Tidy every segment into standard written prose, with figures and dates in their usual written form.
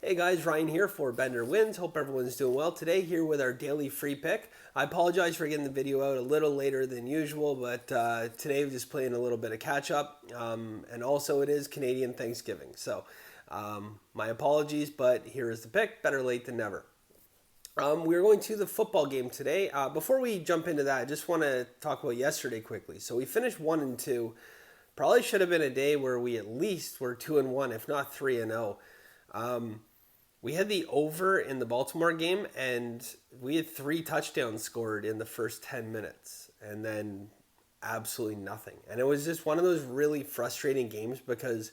Hey guys, Ryan here for Bender Wins. Hope everyone's doing well today. Here with our daily free pick. I apologize for getting the video out a little later than usual, but today we're just playing a little bit of catch up, and also it is Canadian Thanksgiving. So my apologies, but here is the pick. Better late than never. We're going to the football game today. Before we jump into that, I just want to talk about yesterday quickly. So we finished 1-2. Probably should have been a day where we at least were 2-1, if not 3-0. We had the over in the Baltimore game, and we had 3 touchdowns scored in the first 10 minutes, and then absolutely nothing. And it was just one of those really frustrating games because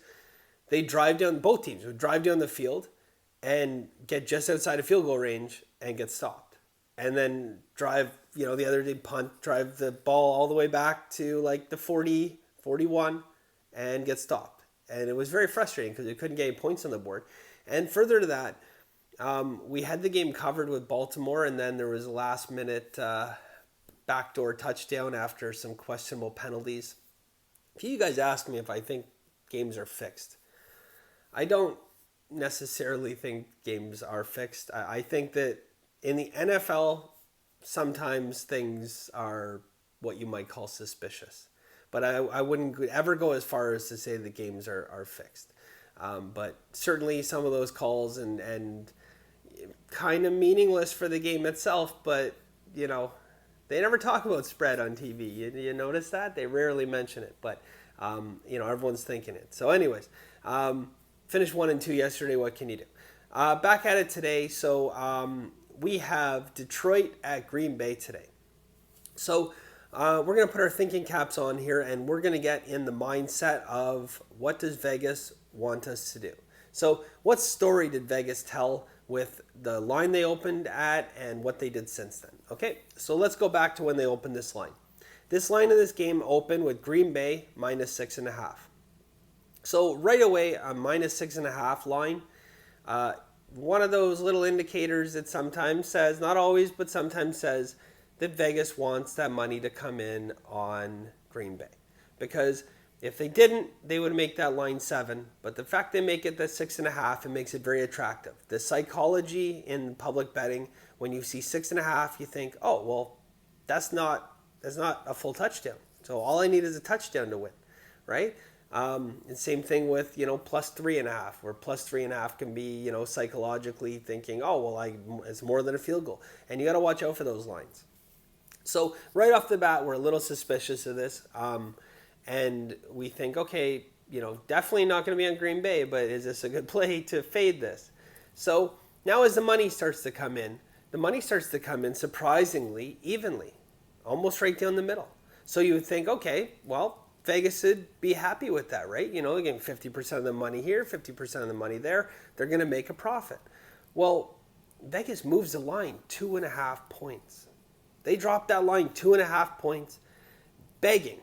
both teams would drive down the field and get just outside of field goal range and get stopped. And then the other day drive the ball all the way back to like the 40, 41 and get stopped. And it was very frustrating because we couldn't get any points on the board. And further to that, we had the game covered with Baltimore, and then there was a last-minute backdoor touchdown after some questionable penalties. A few of you guys asked me if I think games are fixed. I don't necessarily think games are fixed. I think that in the NFL, sometimes things are what you might call suspicious. But I wouldn't ever go as far as to say the games are fixed. But certainly some of those calls and kind of meaningless for the game itself, but, they never talk about spread on TV. You notice that? They rarely mention it, but, everyone's thinking it. So anyways, finished 1-2 yesterday. What can you do? Back at it today. So we have Detroit at Green Bay today. So we're going to put our thinking caps on here, and we're going to get in the mindset of what does Vegas want us to do. So what story did Vegas tell with the line they opened at and what they did since then? Okay, so let's go back to when they opened this line. This line of this game opened with Green Bay minus 6.5. So right away, a minus 6.5 line, one of those little indicators that sometimes says, not always, but sometimes says that Vegas wants that money to come in on Green Bay. Because if they didn't, they would make that line 7. But the fact they make it the 6.5, it makes it very attractive. The psychology in public betting, when you see 6.5, you think, oh, well, that's not a full touchdown. So all I need is a touchdown to win, right? And same thing with, plus 3.5, where plus 3.5 can be, psychologically thinking, oh, well, it's more than a field goal. And you got to watch out for those lines. So right off the bat, we're a little suspicious of this. And we think, okay, definitely not going to be on Green Bay, but is this a good play to fade this? So now as the money starts to come in, the money starts to come in surprisingly evenly, almost right down the middle. So you would think, okay, well, Vegas would be happy with that, right? They're getting 50% of the money here, 50% of the money there. They're going to make a profit. Well, Vegas moves the line 2.5 points. They dropped that line 2.5 points, begging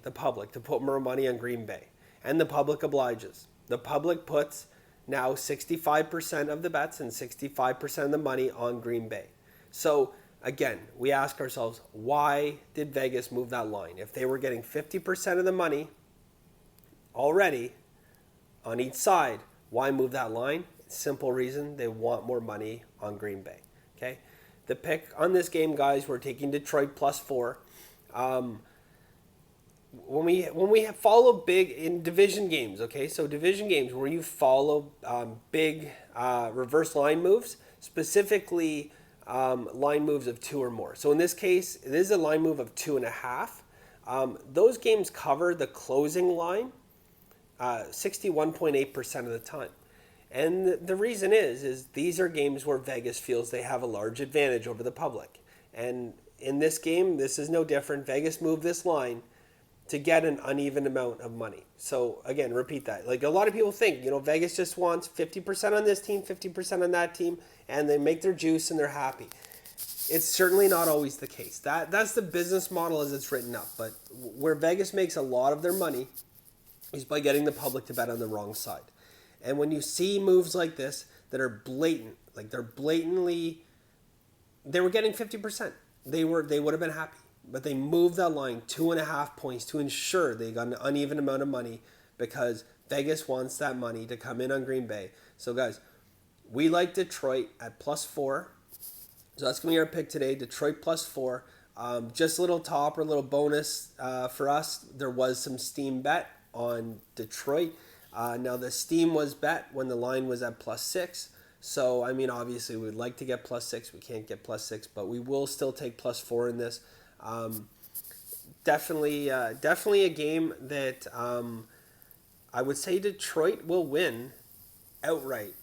the public to put more money on Green Bay. And the public obliges. The public puts now 65% of the bets and 65% of the money on Green Bay. So again, we ask ourselves, why did Vegas move that line? If they were getting 50% of the money already on each side, why move that line? Simple reason, they want more money on Green Bay. Okay? The pick on this game, guys, we're taking Detroit plus 4. When we follow big in division games, okay, so division games where you follow big reverse line moves, specifically line moves of 2 or more. So in this case, it is a line move of 2.5. Those games cover the closing line 61.8% of the time. And the reason is these are games where Vegas feels they have a large advantage over the public. And in this game, this is no different. Vegas moved this line to get an uneven amount of money. So again, repeat that. Like a lot of people think, Vegas just wants 50% on this team, 50% on that team, and they make their juice and they're happy. It's certainly not always the case. That's the business model as it's written up. But where Vegas makes a lot of their money is by getting the public to bet on the wrong side. And when you see moves like this that are blatant, like they were getting 50%. They would have been happy. But they moved that line 2.5 points to ensure they got an uneven amount of money because Vegas wants that money to come in on Green Bay. So guys, We like Detroit at +4. So that's going to be our pick today, Detroit +4. Just a little top or a little bonus for us. There was some steam bet on Detroit. Now the steam was bet when the line was at +6. So, I mean, obviously we'd like to get +6. We can't get +6, but we will still take +4 in this. Definitely a game that I would say Detroit will win outright.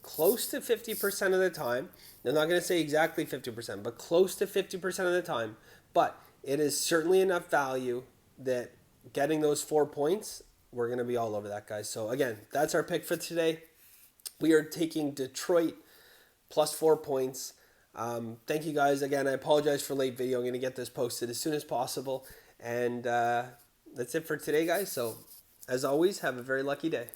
Close to 50% of the time. I'm not going to say exactly 50%, but close to 50% of the time. But it is certainly enough value that getting those 4 points, we're going to be all over that, guys. So, again, that's our pick for today. We are taking Detroit +4 points. Thank you, guys. Again, I apologize for late video. I'm going to get this posted as soon as possible. And that's it for today, guys. So, as always, have a very lucky day.